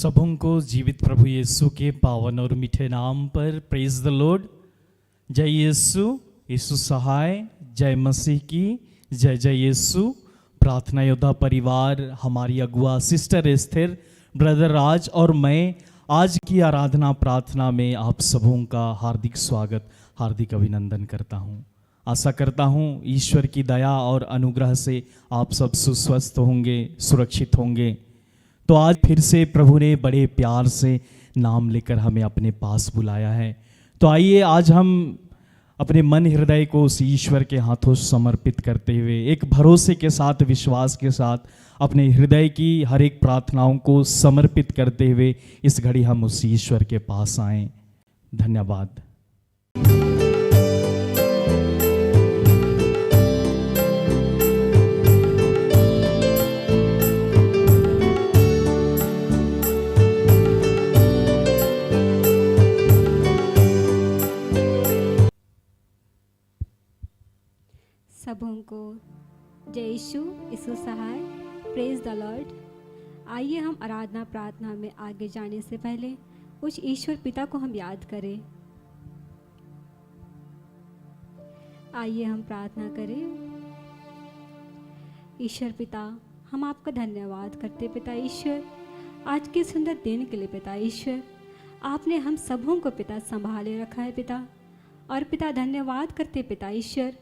सबों को जीवित प्रभु यीशु के पावन और मीठे नाम पर प्रेज द लॉर्ड। जय यीशु, यीशु सहाय, जय मसीह की, जय जय यीशु। प्रार्थना योद्धा परिवार, हमारी अगुआ सिस्टर एस्थर, ब्रदर राज और मैं आज की आराधना प्रार्थना में आप सबों का हार्दिक स्वागत, हार्दिक अभिनंदन करता हूँ। आशा करता हूँ ईश्वर की दया और अनुग्रह से आप सब सुस्वस्थ होंगे, सुरक्षित होंगे। तो आज फिर से प्रभु ने बड़े प्यार से नाम लेकर हमें अपने पास बुलाया है। तो आइए आज हम अपने मन हृदय को उस ईश्वर के हाथों समर्पित करते हुए एक भरोसे के साथ, विश्वास के साथ अपने हृदय की हर एक प्रार्थनाओं को समर्पित करते हुए इस घड़ी हम उस ईश्वर के पास आएं। धन्यवाद। सबों को जय यीशु, यीशु सहाय, प्रेज द लॉर्ड। आइए हम आराधना प्रार्थना में आगे जाने से पहले उस ईश्वर पिता को हम याद करें। आइए हम प्रार्थना करें। ईश्वर पिता, हम आपका धन्यवाद करते पिता ईश्वर, आज के सुंदर दिन के लिए पिता ईश्वर। आपने हम सबों को पिता संभाले रखा है पिता, और पिता धन्यवाद करते पिता ईश्वर,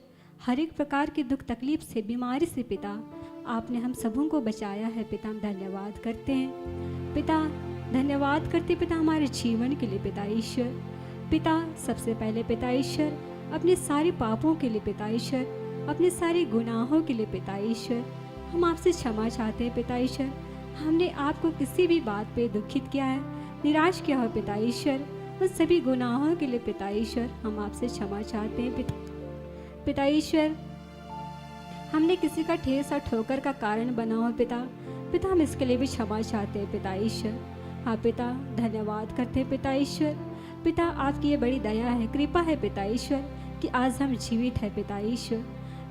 हर एक प्रकार की दुख तकलीफ से, बीमारी से पिता आपने हम सबों को बचाया है पिता। हम धन्यवाद करते हैं पिता, धन्यवाद करते पिता हमारे जीवन के लिए पिता ईश्वर। पिता सबसे पहले पिता ईश्वर अपने सारे पापों के लिए पिता ईश्वर, अपने सारे गुनाहों के लिए पिता ईश्वर हम आपसे क्षमा चाहते हैं पिता ईश्वर। हमने आपको किसी भी बात पे दुखित किया है, निराश किया हो पिता ईश्वर, उन सभी गुनाहों के लिए पिता ईश्वर हम आपसे क्षमा चाहते हैं पिता ईश्वर। हमने किसी का ठेस और ठोकर का कारण बना हो पिता हम इसके लिए भी क्षमा चाहते हैं पिता ईश्वर। हाँ पिता, धन्यवाद करते हैं पिता ईश्वर। पिता आपकी ये बड़ी दया है, कृपा है पिता ईश्वर कि आज हम जीवित है पिता ईश्वर।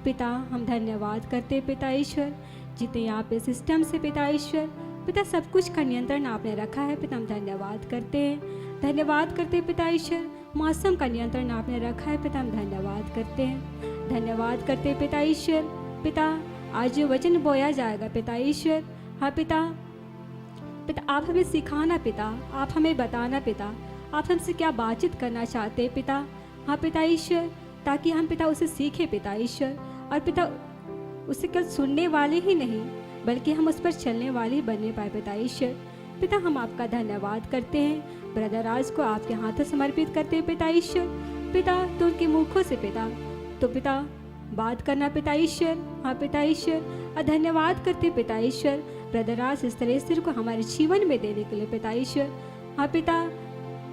पिता हम धन्यवाद करते हैं पिता ईश्वर, जितने यहाँ पे सिस्टम से पिता ईश्वर, पिता सब कुछ का नियंत्रण आपने रखा है पिता, हम धन्यवाद करते हैं। धन्यवाद करते हैं पिता ईश्वर, मौसम का नियंत्रण आपने रखा है पिता, हम धन्यवाद करते हैं। धन्यवाद करते हैं पिता ईश्वर। पिता आज जो वचन बोया जाएगा पिता ईश्वर, हाँ पिता आप हमें सिखाना पिता, आप हमें बताना पिता, आप हमसे क्या बातचीत करना चाहते हैं पिता। हाँ पिता ईश्वर, ताकि हम पिता उसे सीखे पिता ईश्वर, और पिता उसे केवल सुनने वाले ही नहीं बल्कि हम उस पर चलने वाले ही बनने पाए पिता ईश्वर। पिता हम आपका धन्यवाद करते हैं। ब्रदर राज को आपके हाथों समर्पित करते हैं पिता ईश्वर। पिता तो उनके मुखों से पिता बात करना पिता ईश्वर। हाँ पिता ईश्वर, और धन्यवाद करते पिता ईश्वर ब्रदर राज इस तरह को हमारे जीवन में देने के लिए पिता ईश्वर। हाँ पिता,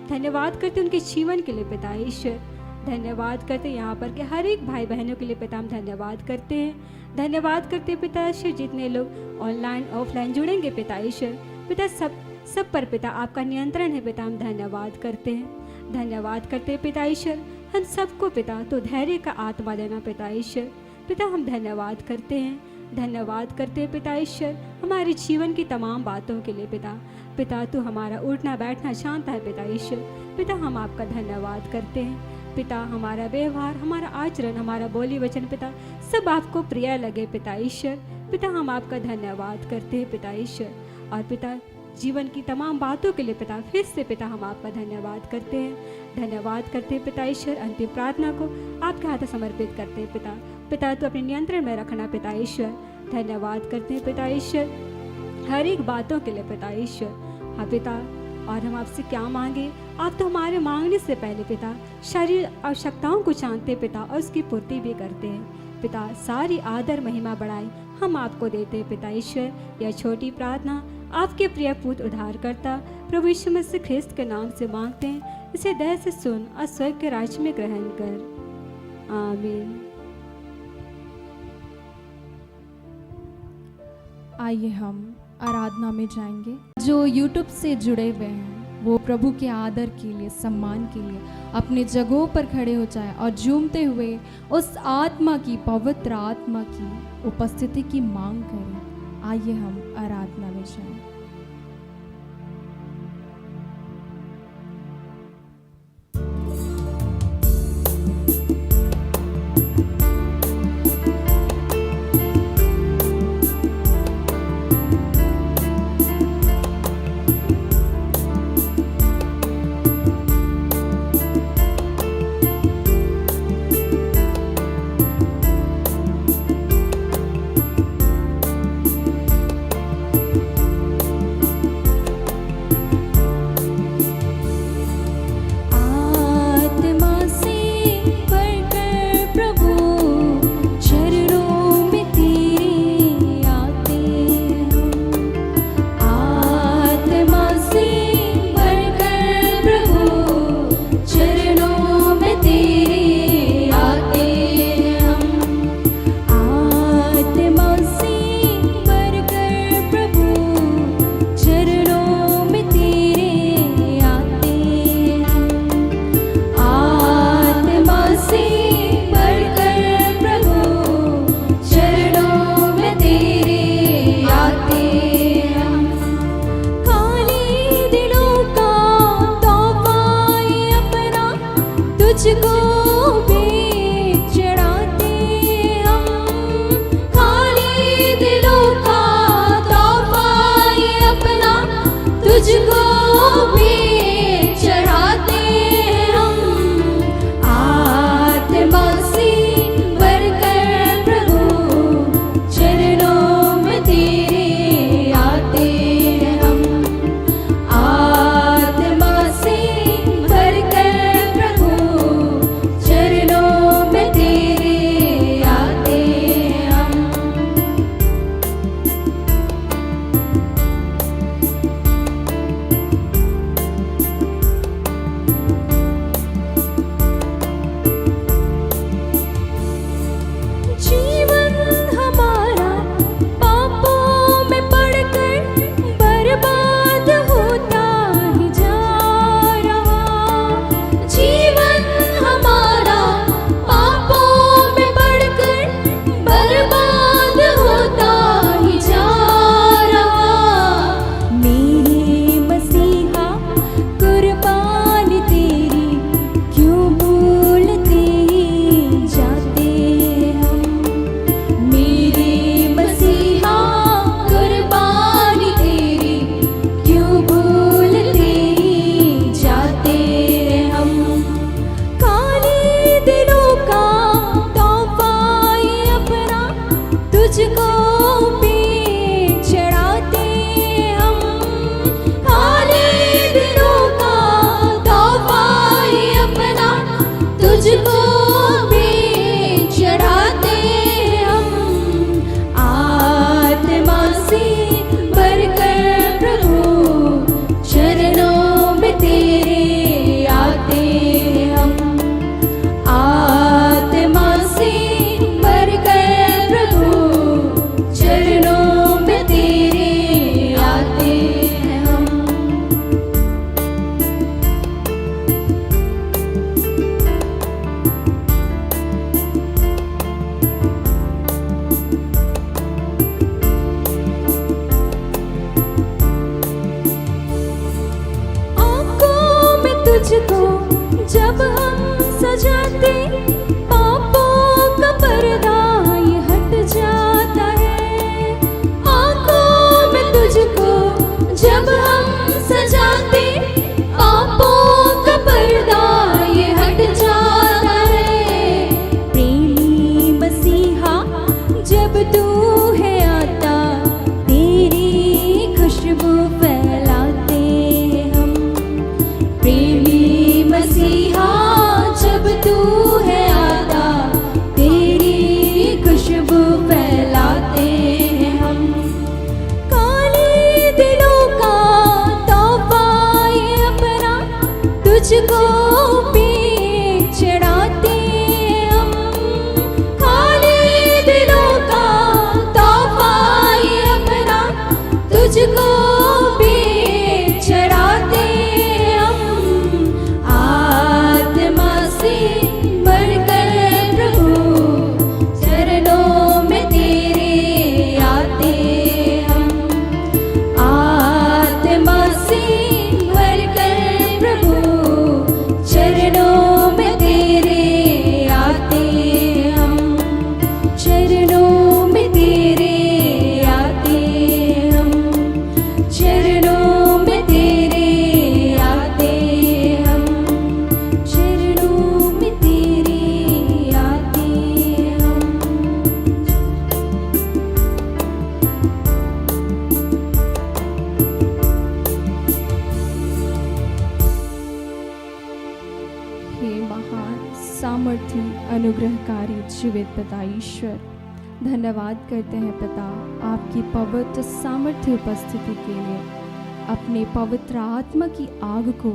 धन्यवाद करते उनके जीवन के लिए पिता ईश्वर। धन्यवाद करते यहाँ पर के हर एक भाई बहनों के लिए पिता हम धन्यवाद करते हैं। धन्यवाद करते पिता ईश्वर, जितने लोग ऑनलाइन ऑफलाइन जुड़ेंगे पिता ईश्वर, पिता सब पर पिता आपका नियंत्रण है पिता, हम धन्यवाद करते हैं। धन्यवाद करते पिता ईश्वर, हम सबको पिता तो धैर्य का आत्मा देना पिता ईश्वर। पिता हम धन्यवाद करते हैं। धन्यवाद करते हैं पिता ईश्वर हमारे जीवन की तमाम बातों के लिए पिता तो हमारा उठना बैठना जानता है पिता ईश्वर। पिता हम आपका धन्यवाद करते हैं। पिता हमारा व्यवहार, हमारा आचरण, हमारा बोली वचन पिता सब आपको प्रिय लगे पिता ईश्वर। पिता हम आपका धन्यवाद करते हैं पिता ईश्वर, और पिता जीवन की तमाम बातों के लिए पिता फिर से पिता हम आपका धन्यवाद करते हैं। धन्यवाद करते हैं पिता ईश्वर। अंतिम प्रार्थना को आपके हाथ समर्पित करते हैं पिता तो अपने नियंत्रण में रखना पिता ईश्वर। धन्यवाद करते हैं पिता ईश्वर हर एक बातों के लिए पिता ईश्वर। हाँ पिता, और हम आपसे क्या मांगे, आप तो हमारे मांगने से पहले पिता शरीर आवश्यकताओं को जानते पिता, और उसकी पूर्ति भी करते हैं पिता। सारी आदर महिमा बढ़ाई हम आपको देते हैं पिता ईश्वर। यह छोटी प्रार्थना आपके प्रिय पुत्र उद्धारकर्ता प्रभु यीशु मसीह ख्रिस्त के नाम से मांगते हैं। इसे दया से सुन और स्वर्ग के राज्य में ग्रहण कर, आमीन। आइए हम आराधना में जाएंगे। जो यूट्यूब से जुड़े हुए हैं वो प्रभु के आदर के लिए, सम्मान के लिए अपने जगहों पर खड़े हो जाएं और झूमते हुए उस आत्मा की, पवित्र आत्मा की उपस्थिति की मांग करें। आइए हम आराधना में जाएं। आत्मा से बढ़कर प्रभु चरणों में तेरे आते हम। आत्मा से बढ़कर प्रभु चरणों में तेरे आते हम। आत्मा से बढ़कर प्रभु चरणों में तेरे आते हैं। आत्मा से बढ़कर प्रभु चरणों में तेरे आते हैं। खाली दिलों का तौबा ये अपना तुझको भी चढ़ाते हम। खाली दिलों का तौबा ये अपना तुझको भी चढ़ाते हम। आत्मा से बढ़कर प्रभु चरणों में तेरे आते हम। आत्मा से बढ़कर प्रभु चरणों में तेरे आते हम। जीवन हमारा पापों में पड़कर बर्बाद होता ही जा रहा। जीवन हमारा पापों में पड़कर बर्बाद होता ही जा रहा। मेरे मसीहा कुर्बानी तेरी क्यों भूलते जाते हम। मेरे मसीहा कुर्बानी तेरी क्यों भूलते जाते हम। खाली दिलों का तौबा ये अपना तुझको भी चढ़ाते हम। खाली दिलों का तौबा ये अपना तुझको भी चढ़ाते हम। आत्मा से बढ़कर प्रभु चरणों में तेरे आते हम। आत्मा से बढ़कर प्रभु जीवित पिता ईश्वर, धन्यवाद करते हैं पिता आपकी पवित्र सामर्थ्य उपस्थिति के लिए। अपने पवित्र आत्मा की आग को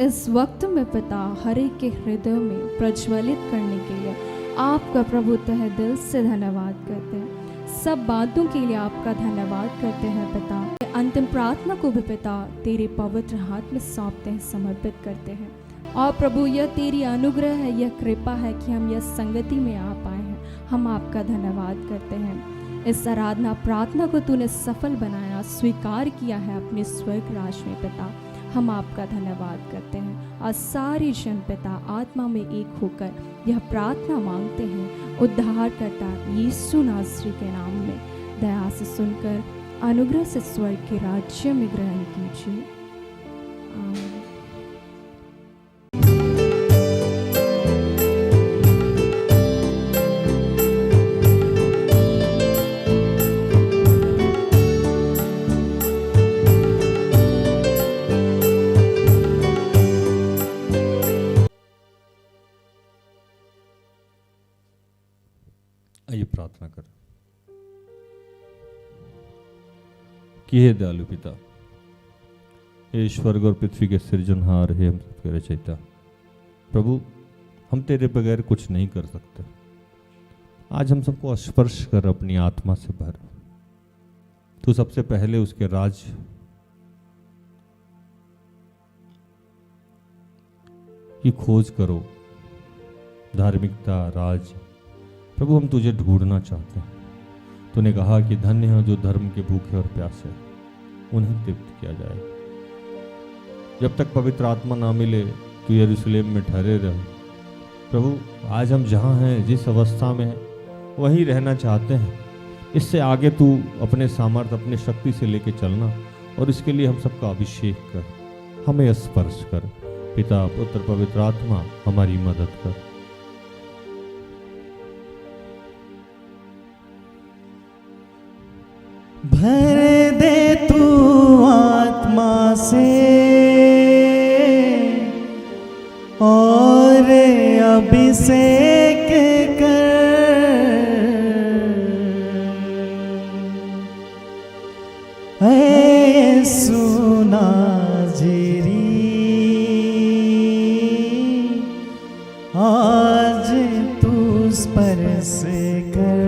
इस वक्त में पिता हर एक के हृदय में प्रज्वलित करने के लिए आपका प्रभु तहे दिल से धन्यवाद करते हैं। सब बातों के लिए आपका धन्यवाद करते हैं पिता। अंतिम प्रार्थना को भी पिता तेरे पवित्र हाथ में सौंपते हैं, समर्पित करते हैं। और प्रभु यह तेरी अनुग्रह है, यह कृपा है कि हम यह संगति में आ पाए हैं। हम आपका धन्यवाद करते हैं। इस आराधना प्रार्थना को तूने सफल बनाया, स्वीकार किया है अपने स्वर्ग राज में पिता। हम आपका धन्यवाद करते हैं। और सारे जन पिता आत्मा में एक होकर यह प्रार्थना मांगते हैं उद्धारकर्ता यीशु नासरी के नाम में। दया से सुनकर अनुग्रह से स्वर्ग के राज्य में ग्रहण कीजिए। आमीन। आइए प्रार्थना करें कि हे दयालु पिता, हे स्वर्ग और पृथ्वी के सृजनहार, हे हम सबके रचयिता, प्रभु हम तेरे बगैर कुछ नहीं कर सकते। आज हम सबको स्पर्श कर अपनी आत्मा से भर। तू सबसे पहले उसके राज की खोज करो, धार्मिकता, राज। प्रभु हम तुझे ढूंढना चाहते हैं। तूने कहा कि धन्य है जो धर्म के भूखे और प्यासे, उन्हें तृप्त किया जाए। जब तक पवित्र आत्मा ना मिले तू यरूशलेम में ठहरे रहो। प्रभु आज हम जहाँ हैं, जिस अवस्था में हैं, वहीं रहना चाहते हैं। इससे आगे तू अपने सामर्थ्य, अपने शक्ति से लेके चलना, और इसके लिए हम सबका अभिषेक कर, हमें स्पर्श कर। पिता, पुत्र, पवित्र आत्मा हमारी मदद कर। भर दे तू आत्मा से और अभिषेक कर। यीशु नाज़री आज तू स्पर्श कर।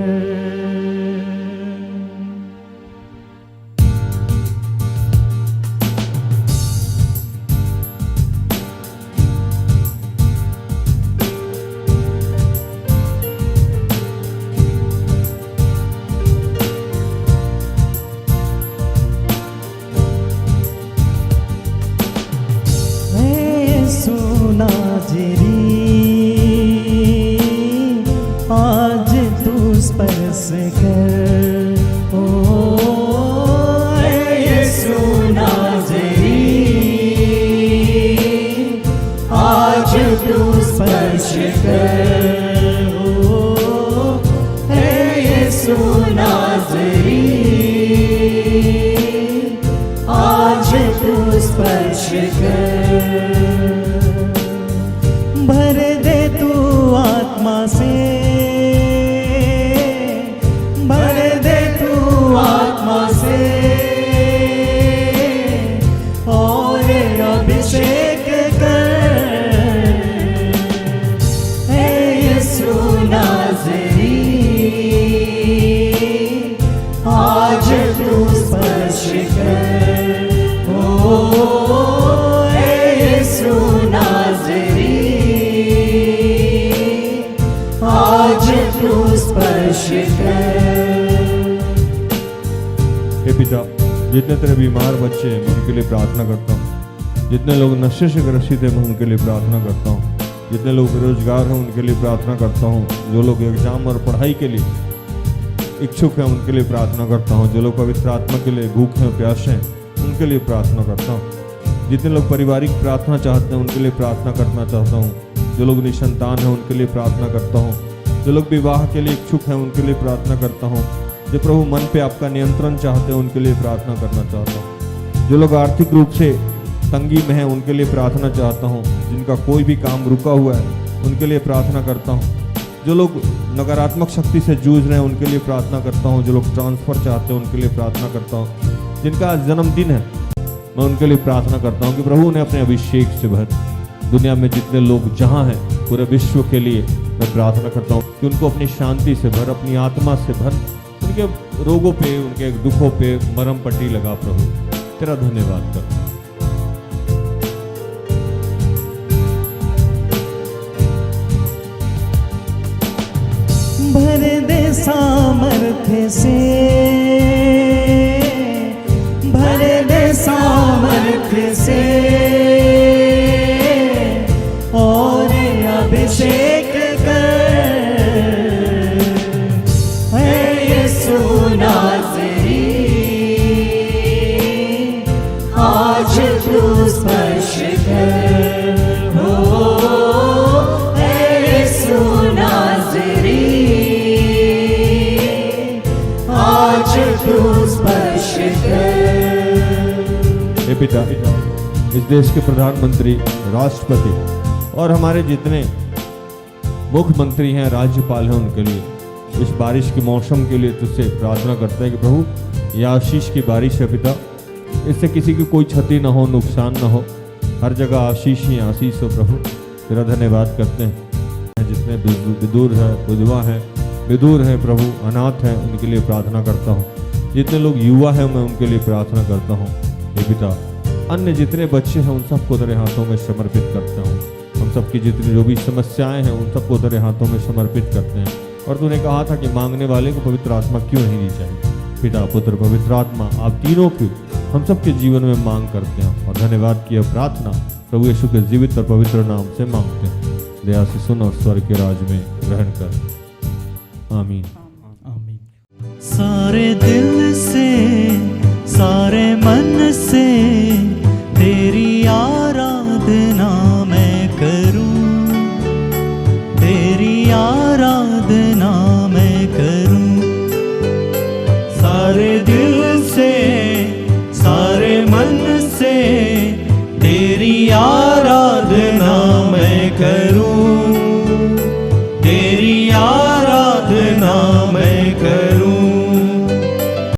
आज तू स्पर्श कर। ओ यीशु नाज़री आज तू स्पर्श कर। ओ यीशु नाज़री आज तू स्पर्श कर। भर दे तू आत्मा से, भर दे तू आत्मा से और अभिषेक कर। यीशु नाज़री आज तू स्पर्श कर। ओ यीशु नाज़री आज तू स्पर्श कर। हे पिता, जितने तेरे बीमार बच्चे हैं मैं उनके लिए प्रार्थना करता हूँ। जितने लोग नशे से ग्रसित हैं मैं उनके लिए प्रार्थना करता हूँ। जितने लोग बेरोजगार हैं उनके लिए प्रार्थना करता हूँ। जो लोग एग्जाम और पढ़ाई के लिए इच्छुक हैं उनके लिए प्रार्थना करता हूँ। जो लोग पवित्र आत्मा के लिए भूखे हैं, प्यासे हैं, उनके लिए प्रार्थना करता हूँ। जितने लोग पारिवारिक प्रार्थना चाहते हैं उनके लिए प्रार्थना करना चाहता हूँ। जो लोग निसंतान हैं उनके लिए प्रार्थना करता हूँ। जो लोग विवाह के लिए इच्छुक हैं उनके लिए प्रार्थना करता हूँ। जो प्रभु मन पे आपका नियंत्रण चाहते हैं उनके लिए प्रार्थना करना चाहता हूँ। जो लोग आर्थिक रूप से तंगी में हैं उनके लिए प्रार्थना चाहता हूँ। जिनका कोई भी काम रुका हुआ है उनके लिए प्रार्थना करता हूँ। जो लोग नकारात्मक शक्ति से जूझ रहे हैं उनके लिए प्रार्थना करता हूँ। जो लोग ट्रांसफ़र चाहते हैं उनके लिए प्रार्थना करता हूँ। जिनका आज जन्मदिन है मैं उनके लिए प्रार्थना करता हूँ कि प्रभु उन्हें अपने अभिषेक से भर। दुनिया में जितने लोग जहाँ हैं पूरे विश्व के लिए मैं प्रार्थना करता हूँ कि उनको अपनी शांति से भर, अपनी आत्मा से भर। उनके रोगों पे, उनके दुखों पे मरहम पट्टी लगा प्रभु। तेरा धन्यवाद करता हूँ। भर दे सामर्थ्य से, भर दे सामर्थ्य से और अभिषेक कर, है यीशु नाज़री आज तू स्पर्श कर, हो है यीशु नाज़री आज तू स्पर्श कर। हे पिता, इस देश के प्रधानमंत्री, राष्ट्रपति और हमारे जितने मुख्यमंत्री हैं, राज्यपाल हैं, उनके लिए इस बारिश के मौसम के लिए तुझसे प्रार्थना करते हैं कि प्रभु यह आशीष की बारिश है पिता, इससे किसी की कोई क्षति ना हो, नुकसान ना हो, हर जगह आशीष ही आशीष हो प्रभु। तेरा धन्यवाद करते हैं। जितने विदूर है, विधवा हैं, विदूर हैं प्रभु, अनाथ हैं, उनके लिए प्रार्थना करता हूँ। जितने लोग युवा हैं मैं उनके लिए प्रार्थना करता हूँ। हे पिता, अन्य जितने बच्चे हैं उन सबको तेरे हाथों में समर्पित करता हूँ। हम सबकी जितनी जो भी समस्याएं हैं उन सबको तेरे हाथों में समर्पित करते हैं। और तूने कहा था कि मांगने वाले को पवित्र आत्मा क्यों नहीं दी चाहिए। पिता, पुत्र, पवित्र आत्मा, आप तीनों की हम सबके जीवन में मांग करते हैं और धन्यवाद की प्रार्थना प्रभु यीशु के जीवित और पवित्र नाम से मांगते हैं। दया से सुन और स्वर्ग के राज में ग्रहण कर। आमीन। आमीन। सारे दिल से, सारे मन से तेरी आराधना मैं करूं, तेरी आराधना मैं करूं। सारे दिल से, सारे मन से तेरी आराधना मैं करूं, तेरी आराधना